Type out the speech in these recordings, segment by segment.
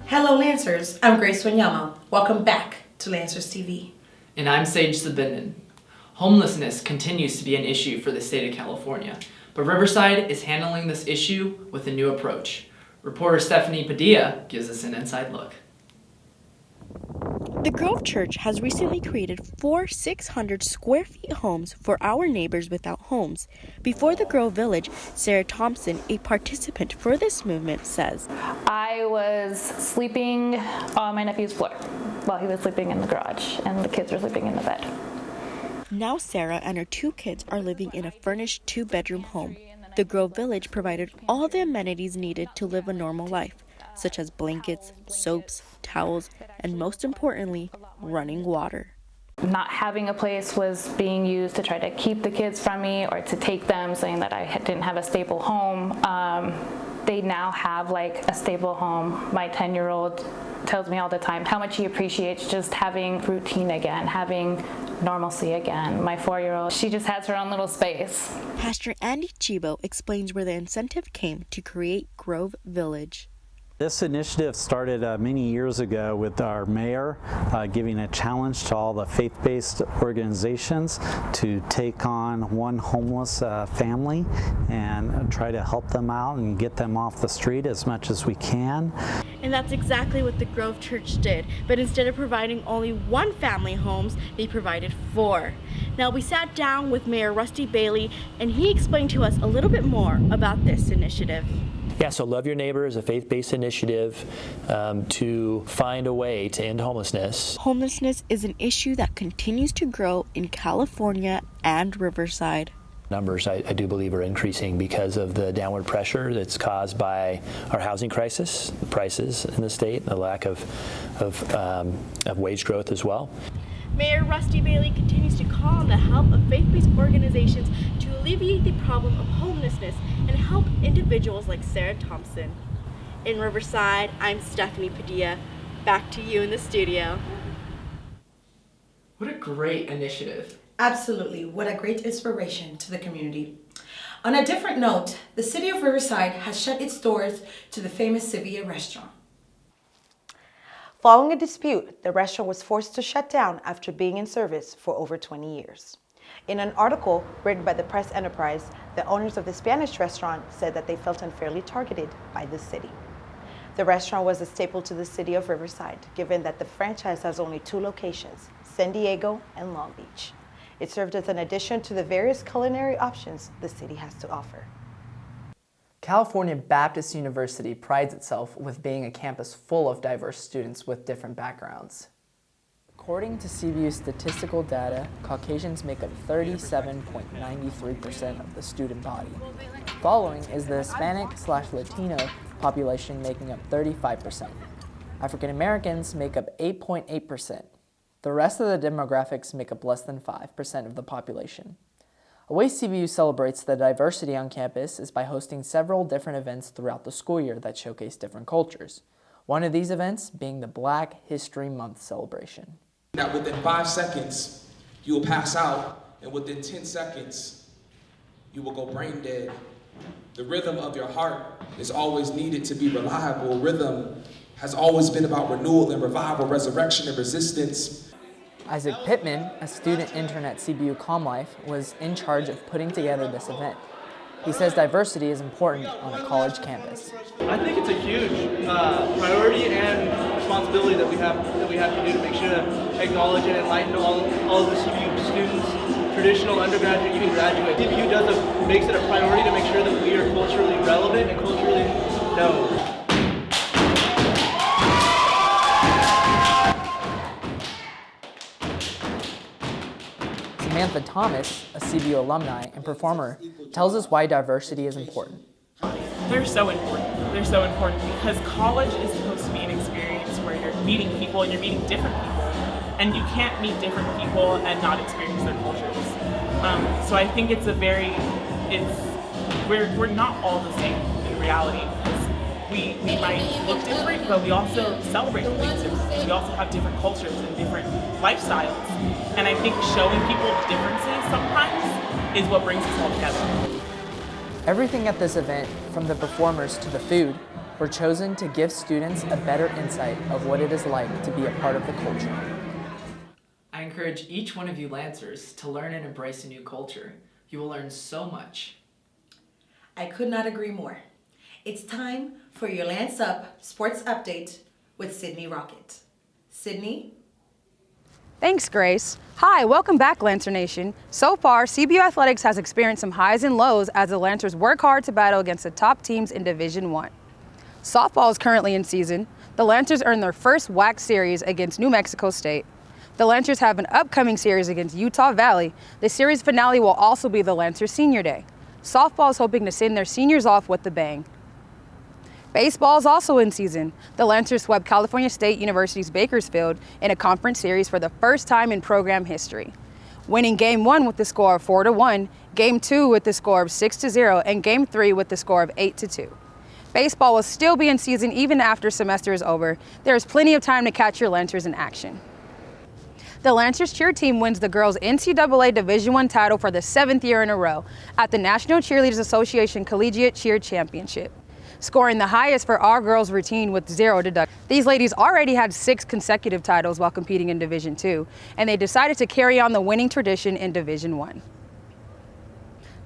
Hello Lancers, I'm Grace Wanyama. Welcome back to Lancers TV. And I'm Sage Sabinden. Homelessness continues to be an issue for the state of California, but Riverside is handling this issue with a new approach. Reporter Stephanie Padilla gives us an inside look. The Grove Church has recently created 4 600 square feet homes for our neighbors without homes. Before the Grove Village, Sarah Thompson, a participant for this movement, says, I was sleeping on my nephew's floor while he was sleeping in the garage, and the kids were sleeping in the bed. Now Sarah and her 2 kids are living in a furnished 2-bedroom home. The Grove Village provided all the amenities needed to live a normal life, such as blankets, soaps, towels, and most importantly, running water. Not having a place was being used to try to keep the kids from me or to take them, saying that I didn't have a stable home. They now have like a stable home. My 10-year-old tells me all the time how much he appreciates just having routine again, having normalcy again. My 4-year-old, she just has her own little space. Pastor Andy Chibo explains where the incentive came to create Grove Village. This initiative started many years ago with our mayor giving a challenge to all the faith-based organizations to take on one homeless family and try to help them out and get them off the street as much as we can. And that's exactly what the Grove Church did, but instead of providing only 1 family homes, they provided 4. Now we sat down with Mayor Rusty Bailey and he explained to us a little bit more about this initiative. Yeah, so Love Your Neighbor is a faith-based initiative to find a way to end homelessness. Homelessness is an issue that continues to grow in California and Riverside. Numbers, I do believe, are increasing because of the downward pressure that's caused by our housing crisis, the prices in the state, the lack of wage growth as well. Mayor Rusty Bailey continues to call on the help of faith-based organizations to alleviate the problem of homelessness and help individuals like Sarah Thompson. In Riverside, I'm Stephanie Padilla. Back to you in the studio. What a great initiative. Absolutely, what a great inspiration to the community. On a different note, the city of Riverside has shut its doors to the famous Sevilla restaurant. Following a dispute, the restaurant was forced to shut down after being in service for over 20 years. In an article written by the Press Enterprise, the owners of the Spanish restaurant said that they felt unfairly targeted by the city. The restaurant was a staple to the city of Riverside, given that the franchise has only 2 locations, San Diego and Long Beach. It served as an addition to the various culinary options the city has to offer. California Baptist University prides itself with being a campus full of diverse students with different backgrounds. According to CBU's statistical data, Caucasians make up 37.93% of the student body. Following is the Hispanic/Latino population making up 35%. African Americans make up 8.8%. The rest of the demographics make up less than 5% of the population. A way CBU celebrates the diversity on campus is by hosting several different events throughout the school year that showcase different cultures. One of these events being the Black History Month celebration. That within 5 seconds, you will pass out, and within 10 seconds, you will go brain dead. The rhythm of your heart is always needed to be reliable. Rhythm has always been about renewal and revival, resurrection and resistance. Isaac Pittman, a student intern at CBU Calm Life, was in charge of putting together this event. He says diversity is important on a college campus. I think it's a huge priority and responsibility that we have to do to make sure to acknowledge and enlighten all of the CBU students, traditional undergraduate, even graduate. CBU makes it a priority to make sure that we are culturally relevant and culturally known. Samantha Thomas, a CBU alumni and performer, tells us why diversity is important. They're so important. They're so important because college is supposed to be an experience where you're meeting people and you're meeting different people. And you can't meet different people and not experience their cultures. So I think we're not all the same in reality. We might look different, but we also celebrate things differently. We also have different cultures and different lifestyles. And I think showing people differences sometimes is what brings us all together. Everything at this event, from the performers to the food, were chosen to give students a better insight of what it is like to be a part of the culture. I encourage each one of you Lancers to learn and embrace a new culture. You will learn so much. I could not agree more. It's time for your Lance Up Sports Update with Sydney Rockett. Sydney? Thanks, Grace. Hi, welcome back, Lancer Nation. So far, CBU Athletics has experienced some highs and lows as the Lancers work hard to battle against the top teams in Division I. Softball is currently in season. The Lancers earned their first WAC series against New Mexico State. The Lancers have an upcoming series against Utah Valley. The series finale will also be the Lancers Senior Day. Softball is hoping to send their seniors off with a bang. Baseball is also in season. The Lancers swept California State University's Bakersfield in a conference series for the first time in program history, winning Game 1 with the score of 4-1, Game 2 with the score of 6-0, and Game 3 with the score of 8-2. Baseball will still be in season even after semester is over. There is plenty of time to catch your Lancers in action. The Lancers cheer team wins the girls' NCAA Division I title for the 7th year in a row at the National Cheerleaders Association Collegiate Cheer Championship, scoring the highest for our girls' routine with 0 deductions. These ladies already had 6 consecutive titles while competing in Division II, and they decided to carry on the winning tradition in Division I.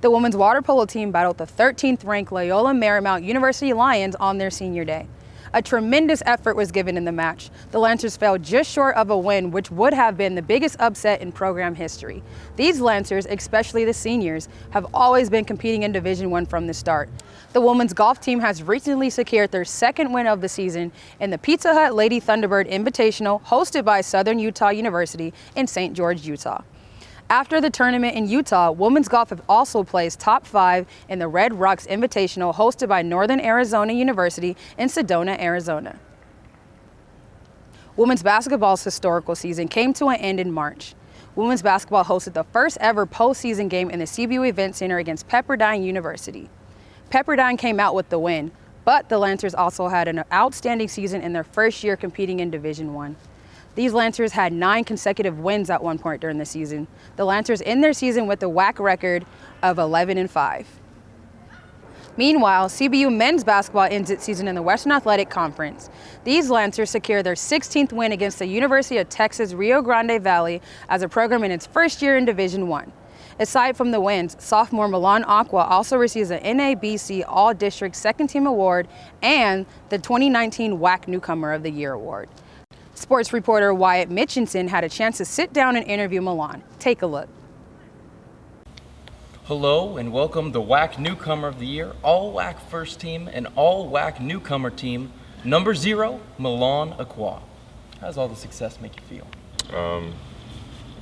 The women's water polo team battled the 13th-ranked Loyola Marymount University Lions on their senior day. A tremendous effort was given in the match. The Lancers fell just short of a win, which would have been the biggest upset in program history. These Lancers, especially the seniors, have always been competing in Division I from the start. The women's golf team has recently secured their 2nd win of the season in the Pizza Hut Lady Thunderbird Invitational hosted by Southern Utah University in St. George, Utah. After the tournament in Utah, women's golf have also placed top 5 in the Red Rocks Invitational hosted by Northern Arizona University in Sedona, Arizona. Women's basketball's historical season came to an end in March. Women's basketball hosted the first ever postseason game in the CBU Event Center against Pepperdine University. Pepperdine came out with the win, but the Lancers also had an outstanding season in their first year competing in Division I. These Lancers had 9 consecutive wins at one point during the season. The Lancers end their season with a WAC record of 11-5. Meanwhile, CBU men's basketball ends its season in the Western Athletic Conference. These Lancers secure their 16th win against the University of Texas Rio Grande Valley as a program in its first year in Division I. Aside from the wins, sophomore Milan Acquaah also receives an NABC All-District Second Team Award and the 2019 WAC Newcomer of the Year Award. Sports reporter Wyatt Mitchinson had a chance to sit down and interview Milan. Take a look. Hello and welcome the WAC Newcomer of the Year, All WAC First Team and All WAC Newcomer Team, number 0, Milan Acquaah. How does all the success make you feel?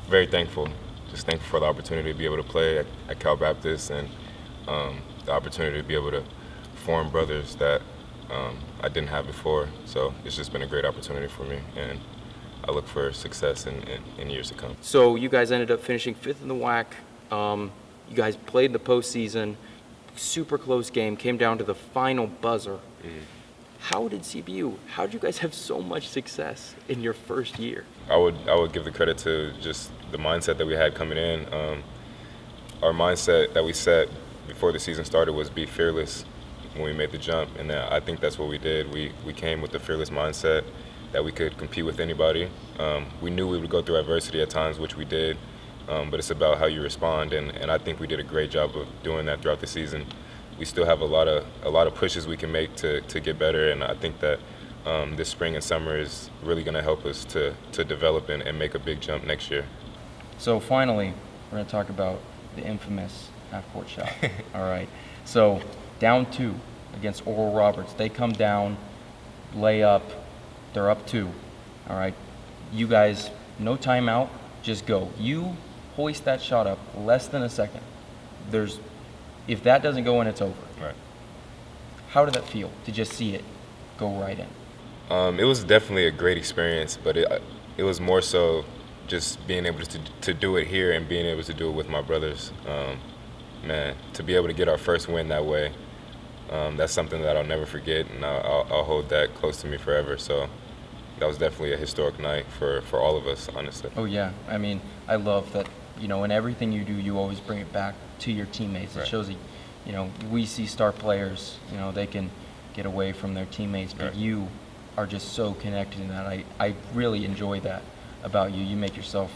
Very thankful. Just thankful for the opportunity to be able to play at Cal Baptist and the opportunity to be able to form brothers that I didn't have before. So it's just been a great opportunity for me, and I look for success in years to come. So you guys ended up finishing 5th in the WAC. You guys played in the postseason, super close game, came down to the final buzzer. How did you guys have so much success in your first year? I would give the credit to just the mindset that we had coming in. Our mindset that we set before the season started was be fearless when we made the jump, and I think that's what we did. We came with the fearless mindset that we could compete with anybody. We knew we would go through adversity at times, which we did, but it's about how you respond, and I think we did a great job of doing that throughout the season. We still have a lot of pushes we can make to get better, and I think that this spring and summer is really going to help us to develop and make a big jump next year. So finally, we're going to talk about the infamous half-court shot. All right. So down 2 against Oral Roberts. They come down, lay up, they're up 2. All right. You guys, no timeout, just go. You hoist that shot up less than a second. If that doesn't go in, it's over. Right. How did that feel to just see it go right in? It was definitely a great experience, but it was more so just being able to do it here and being able to do it with my brothers. Man, to be able to get our first win that way, that's something that I'll never forget, and I'll hold that close to me forever. So that was definitely a historic night for all of us, honestly. Oh yeah, I mean, I love that, you know, in everything you do, you always bring it back to your teammates. Right. It shows that, you know, we see star players, you know, they can get away from their teammates, but right. you are just so connected in that. I really enjoy that about you. You make yourself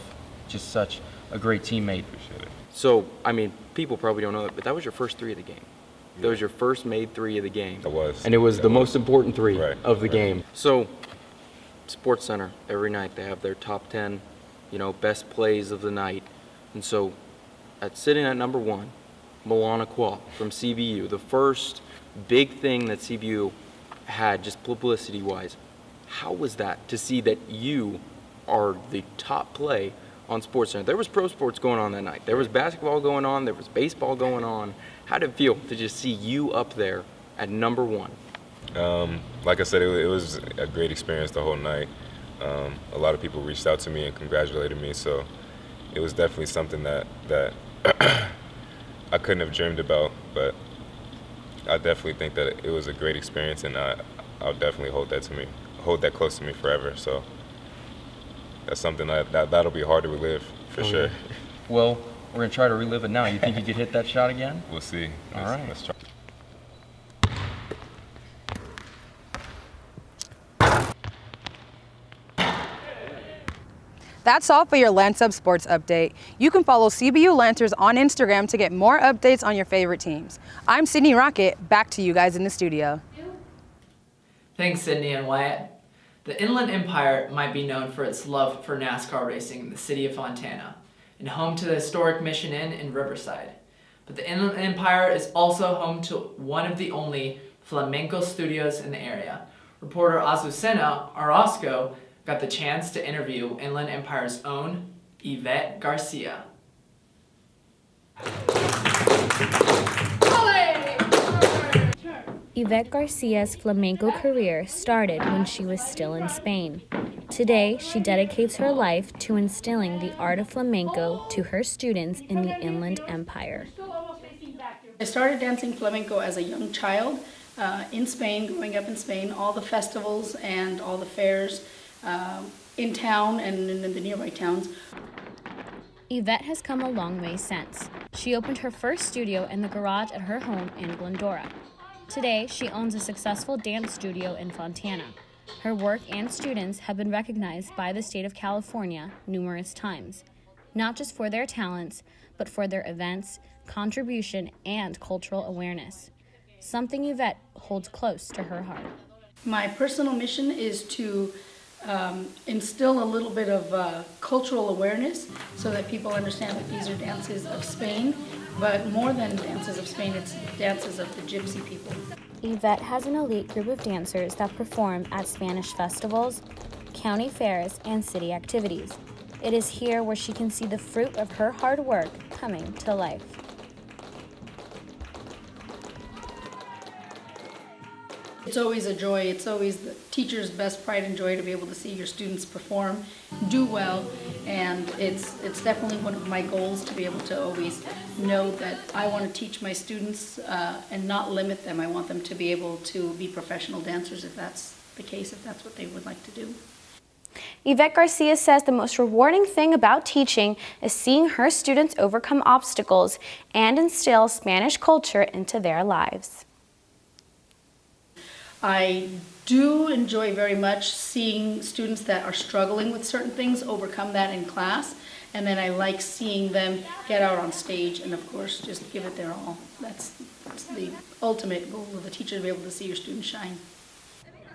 just such a great teammate. Appreciate it. So, I mean, people probably don't know that, but that was your first three of the game. Yeah. That was your first made three of the game. It was. And it was the most important three right. of the right. game. So, Sports Center, every night they have their top 10, you know, best plays of the night. And so, sitting at number 1, Milan Acquaah from CBU, the first big thing that CBU had, just publicity-wise. How was that to see that you are the top play on SportsCenter? There was pro sports going on that night. There was basketball going on. There was baseball going on. How did it feel to just see you up there at number 1? Like I said, it was a great experience the whole night. A lot of people reached out to me and congratulated me, so it was definitely something that I couldn't have dreamed about, but I definitely think that it was a great experience, and I'll definitely hold that close to me forever. So that's something that'll be hard to relive for sure. Yeah. Well, we're gonna try to relive it now. You think you could hit that shot again? We'll see. All right. Let's try. That's all for your Lance Up Sports Update. You can follow CBU Lancers on Instagram to get more updates on your favorite teams. I'm Sydney Rockett. Back to you guys in the studio. Thanks, Sydney and Wyatt. The Inland Empire might be known for its love for NASCAR racing in the city of Fontana, and home to the historic Mission Inn in Riverside. But the Inland Empire is also home to one of the only flamenco studios in the area. Reporter Azucena Orozco got the chance to interview Inland Empire's own Yvette Garcia. Yvette Garcia's flamenco career started when she was still in Spain. Today, she dedicates her life to instilling the art of flamenco to her students in the Inland Empire. I started dancing flamenco as a young child in Spain, growing up in Spain, all the festivals and all the fairs in town and in the nearby towns. Yvette has come a long way since. She opened her first studio in the garage at her home in Glendora. Today, she owns a successful dance studio in Fontana. Her work and students have been recognized by the state of California numerous times, not just for their talents, but for their events, contribution, and cultural awareness, something Yvette holds close to her heart. My personal mission is to instill a little bit of cultural awareness so that people understand that these are dances of Spain, but more than dances of Spain, it's dances of the gypsy people. Yvette has an elite group of dancers that perform at Spanish festivals, county fairs, and city activities. It is here where she can see the fruit of her hard work coming to life. It's always a joy. It's always the teacher's best pride and joy to be able to see your students perform, do well, and it's definitely one of my goals to be able to always know that I want to teach my students and not limit them. I want them to be able to be professional dancers if that's the case, if that's what they would like to do. Yvette Garcia says the most rewarding thing about teaching is seeing her students overcome obstacles and instill Spanish culture into their lives. I do enjoy very much seeing students that are struggling with certain things overcome that in class, and then I like seeing them get out on stage and, of course, just give it their all. That's the ultimate goal of a teacher, to be able to see your students shine.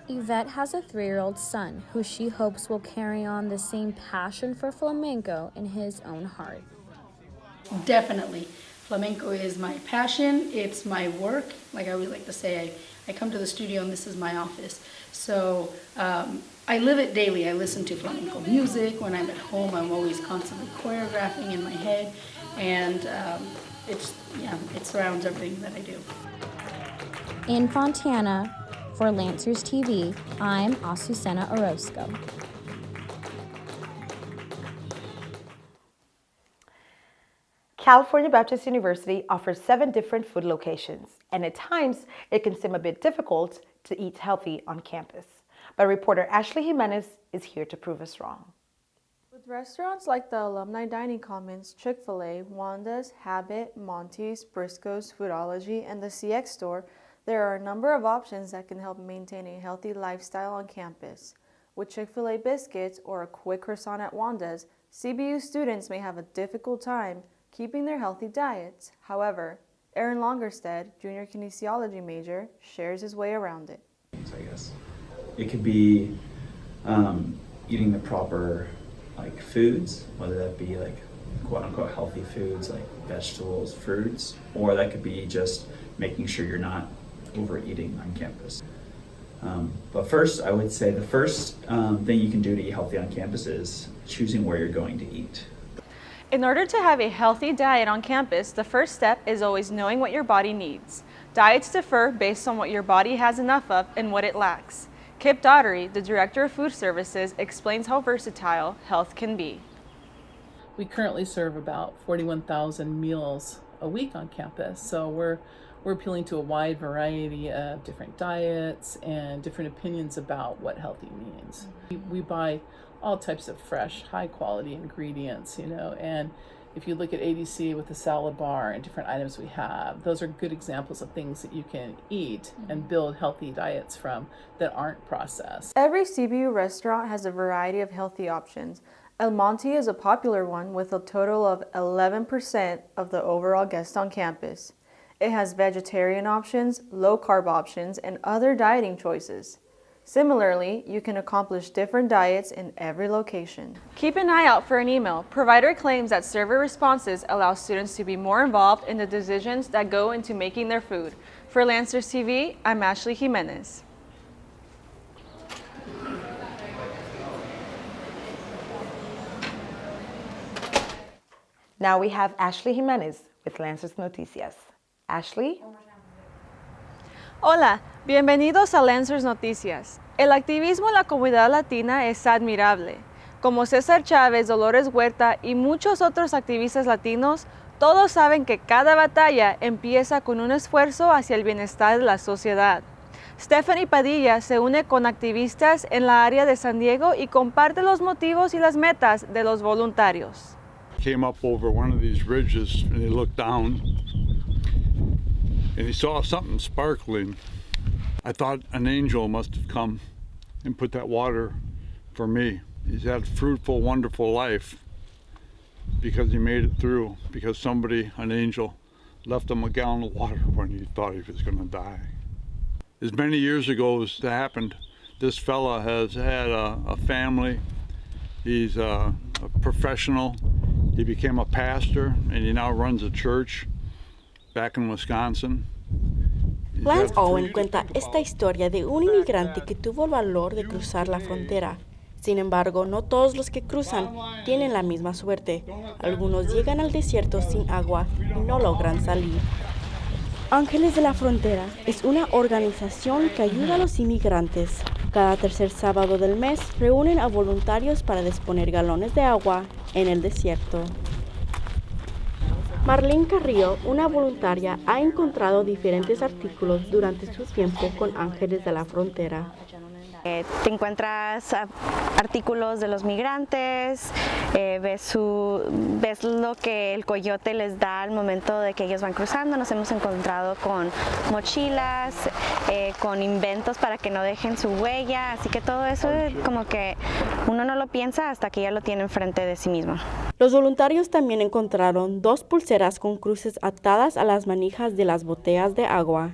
Yvette has a 3-year-old son who she hopes will carry on the same passion for flamenco in his own heart. Definitely. Flamenco is my passion. It's my work. Like I always like to say, I come to the studio and this is my office. So I live it daily. I listen to flamenco music. When I'm at home, I'm always constantly choreographing in my head. And it surrounds everything that I do. In Fontana, for Lancers TV, I'm Azucena Orozco. California Baptist University offers 7 different food locations, and at times it can seem a bit difficult to eat healthy on campus. But reporter Ashley Jimenez is here to prove us wrong. With restaurants like the Alumni Dining Commons, Chick-fil-A, Wanda's, Habit, Monty's, Briscoe's, Foodology, and the CX store, there are a number of options that can help maintain a healthy lifestyle on campus. With Chick-fil-A biscuits or a quick croissant at Wanda's, CBU students may have a difficult time keeping their healthy diets. However, Aaron Longerstead, junior kinesiology major, shares his way around it. I guess it could be eating the proper foods, whether that be quote unquote healthy foods like vegetables, fruits, or that could be just making sure you're not overeating on campus. But first, I would say the first thing you can do to eat healthy on campus is choosing where you're going to eat. In order to have a healthy diet on campus, the first step is always knowing what your body needs. Diets differ based on what your body has enough of and what it lacks. Kip Daughtery, the Director of Food Services, explains how versatile health can be. We currently serve about 41,000 meals a week on campus, so we're appealing to a wide variety of different diets and different opinions about what healthy means. We buy all types of fresh, high quality ingredients, and if you look at ADC with the salad bar and different items we have, those are good examples of things that you can eat and build healthy diets from that aren't processed. Every CBU restaurant has a variety of healthy options. El Monte is a popular one with a total of 11% of the overall guests on campus. It has vegetarian options, low-carb options, and other dieting choices. Similarly, you can accomplish different diets in every location. Keep an eye out for an email. Provider claims that survey responses allow students to be more involved in the decisions that go into making their food. For Lancers TV, I'm Ashley Jimenez. Now we have Ashley Jimenez with Lancers Noticias. Ashley? Hola, bienvenidos a Lancers Noticias. El activismo en la comunidad latina es admirable. Como César Chávez, Dolores Huerta y muchos otros activistas latinos, todos saben que cada batalla empieza con un esfuerzo hacia el bienestar de la sociedad. Stephanie Padilla se une con activistas en la área de San Diego y comparte los motivos y las metas de los voluntarios. Came up over one of these ridges and he looked down and he saw something sparkling. I thought an angel must have come and put that water for me. He's had a fruitful, wonderful life because he made it through, because somebody, an angel, left him a gallon of water when he thought he was going to die. As many years ago as that happened, this fella has had a family. He's a professional. He became a pastor and he now runs a church back in Wisconsin. Lance Owen cuenta esta historia de un inmigrante que tuvo el valor de cruzar la frontera. Sin embargo, no todos los que cruzan tienen la misma suerte. Algunos llegan al desierto sin agua y no logran salir. Ángeles de la Frontera es una organización que ayuda a los inmigrantes. Cada tercer sábado del mes reúnen a voluntarios para disponer galones de agua en el desierto. Marlene Carrillo, una voluntaria, ha encontrado diferentes artículos durante su tiempo con Ángeles de la Frontera. Te encuentras artículos de los migrantes, ves lo que el coyote les da al momento de que ellos van cruzando. Nos hemos encontrado con mochilas, con inventos para que no dejen su huella, así que todo eso como que uno no lo piensa hasta que ya lo tiene enfrente de sí mismo. Los voluntarios también encontraron 2 pulseras con cruces atadas a las manijas de las botellas de agua.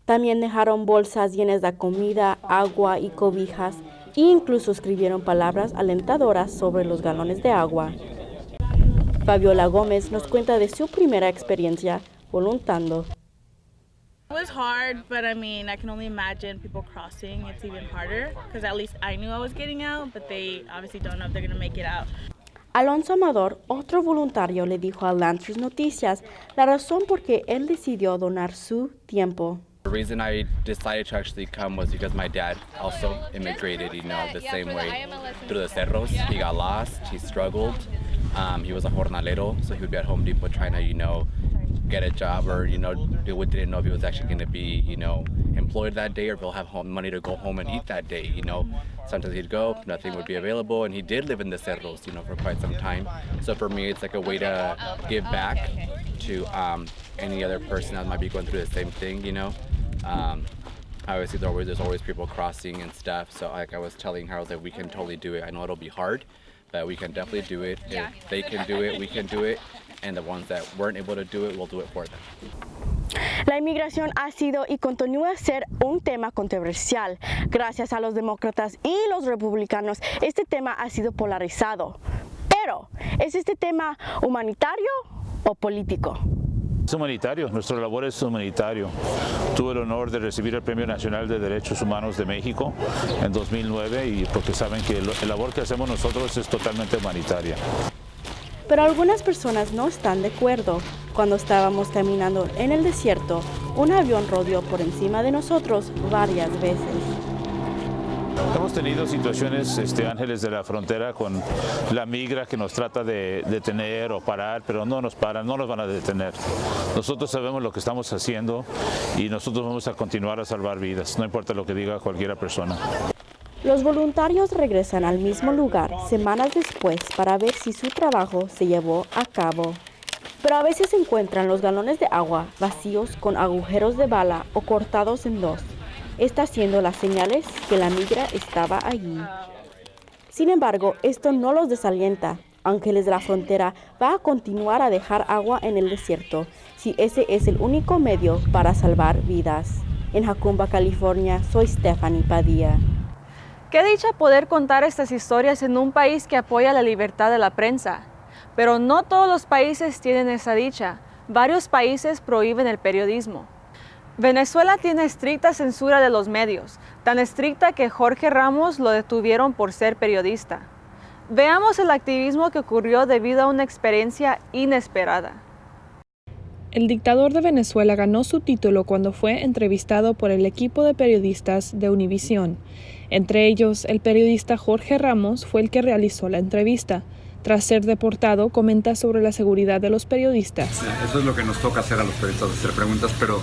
También dejaron bolsas llenas de comida, agua y cobijas, e incluso escribieron palabras alentadoras sobre los galones de agua. Fabiola Gómez nos cuenta de su primera experiencia voluntando. It was hard, but I mean, I can only imagine people crossing. It's even harder, because at least I knew I was getting out, but they obviously don't know if they're going to make it out. Alonso Amador, otro voluntario, le dijo a Lancers Noticias la razón por qué él decidió donar su tiempo. The reason I decided to actually come was because my dad also immigrated, the same way through the cerros. He got lost, he struggled. He was a jornalero, so he would be at Home Depot trying to, get a job or, we didn't know if he was actually going to be, employed that day or if he'll have money to go home and eat that day, you know. Sometimes he'd go, nothing would be available, and he did live in the cerros, you know, for quite some time. So for me, it's like a way to give back to any other person that might be going through the same thing, you know. Obviously, there's always people crossing and stuff. So like I was telling Harold that we can totally do it. I know it'll be hard, but we can definitely do it. If they can do it, we can do it. And the ones that weren't able to do it, we'll do it for them. La inmigración ha sido y continúa a ser un tema controversial. Gracias a los demócratas y los republicanos, este tema ha sido polarizado. Pero, ¿es este tema humanitario o político? Es humanitario, nuestra labor es humanitario. Tuve el honor de recibir el Premio Nacional de Derechos Humanos de México en 2009 y porque saben que la labor que hacemos nosotros es totalmente humanitaria. Pero algunas personas no están de acuerdo. Cuando estábamos caminando en el desierto, un avión rodeó por encima de nosotros varias veces. Hemos tenido situaciones, ángeles de la frontera, con la migra que nos trata de detener o parar, pero no nos paran, no nos van a detener. Nosotros sabemos lo que estamos haciendo y nosotros vamos a continuar a salvar vidas, no importa lo que diga cualquier persona. Los voluntarios regresan al mismo lugar semanas después para ver si su trabajo se llevó a cabo. Pero a veces encuentran los galones de agua vacíos con agujeros de bala o cortados en dos. Está siendo las señales que la migra estaba allí. Sin embargo, esto no los desalienta. Ángeles de la Frontera va a continuar a dejar agua en el desierto si ese es el único medio para salvar vidas. En Acquaah, California, soy Stephanie Padilla. Qué dicha poder contar estas historias en un país que apoya la libertad de la prensa. Pero no todos los países tienen esa dicha. Varios países prohíben el periodismo. Venezuela tiene estricta censura de los medios, tan estricta que Jorge Ramos lo detuvieron por ser periodista. Veamos el activismo que ocurrió debido a una experiencia inesperada. El dictador de Venezuela ganó su título cuando fue entrevistado por el equipo de periodistas de Univisión. Entre ellos, el periodista Jorge Ramos fue el que realizó la entrevista. Tras ser deportado, comenta sobre la seguridad de los periodistas. Eso es lo que nos toca hacer a los periodistas, hacer preguntas, pero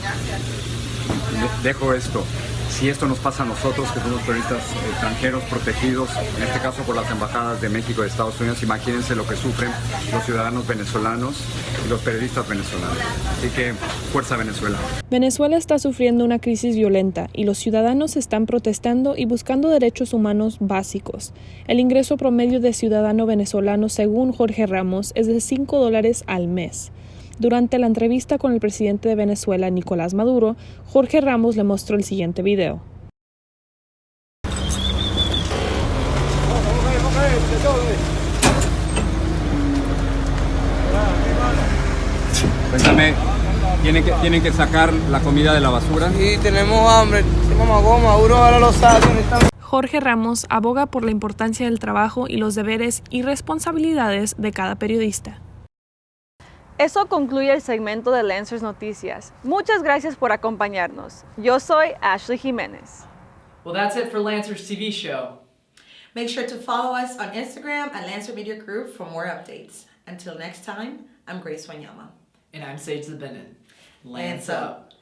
dejo esto. Si esto nos pasa a nosotros, que somos periodistas extranjeros protegidos, en este caso por las embajadas de México y de Estados Unidos, imagínense lo que sufren los ciudadanos venezolanos y los periodistas venezolanos. Así que, fuerza Venezuela. Venezuela está sufriendo una crisis violenta y los ciudadanos están protestando y buscando derechos humanos básicos. El ingreso promedio de ciudadano venezolano, según Jorge Ramos, es de $5 al mes. Durante la entrevista con el presidente de Venezuela, Nicolás Maduro, Jorge Ramos le mostró el siguiente video. Cuéntame, ¿tienen que sacar la comida de la basura? Sí, tenemos hambre, Maduro ahora lo sabe. Jorge Ramos aboga por la importancia del trabajo y los deberes y responsabilidades de cada periodista. Eso concluye el segmento de Lancers Noticias. Muchas gracias por acompañarnos. Yo soy Ashley Jiménez. Well, that's it for Lancer's TV show. Make sure to follow us on Instagram at Lancer Media Group for more updates. Until next time, I'm Grace Wanyama. And I'm Sage the Bennett. Lance up.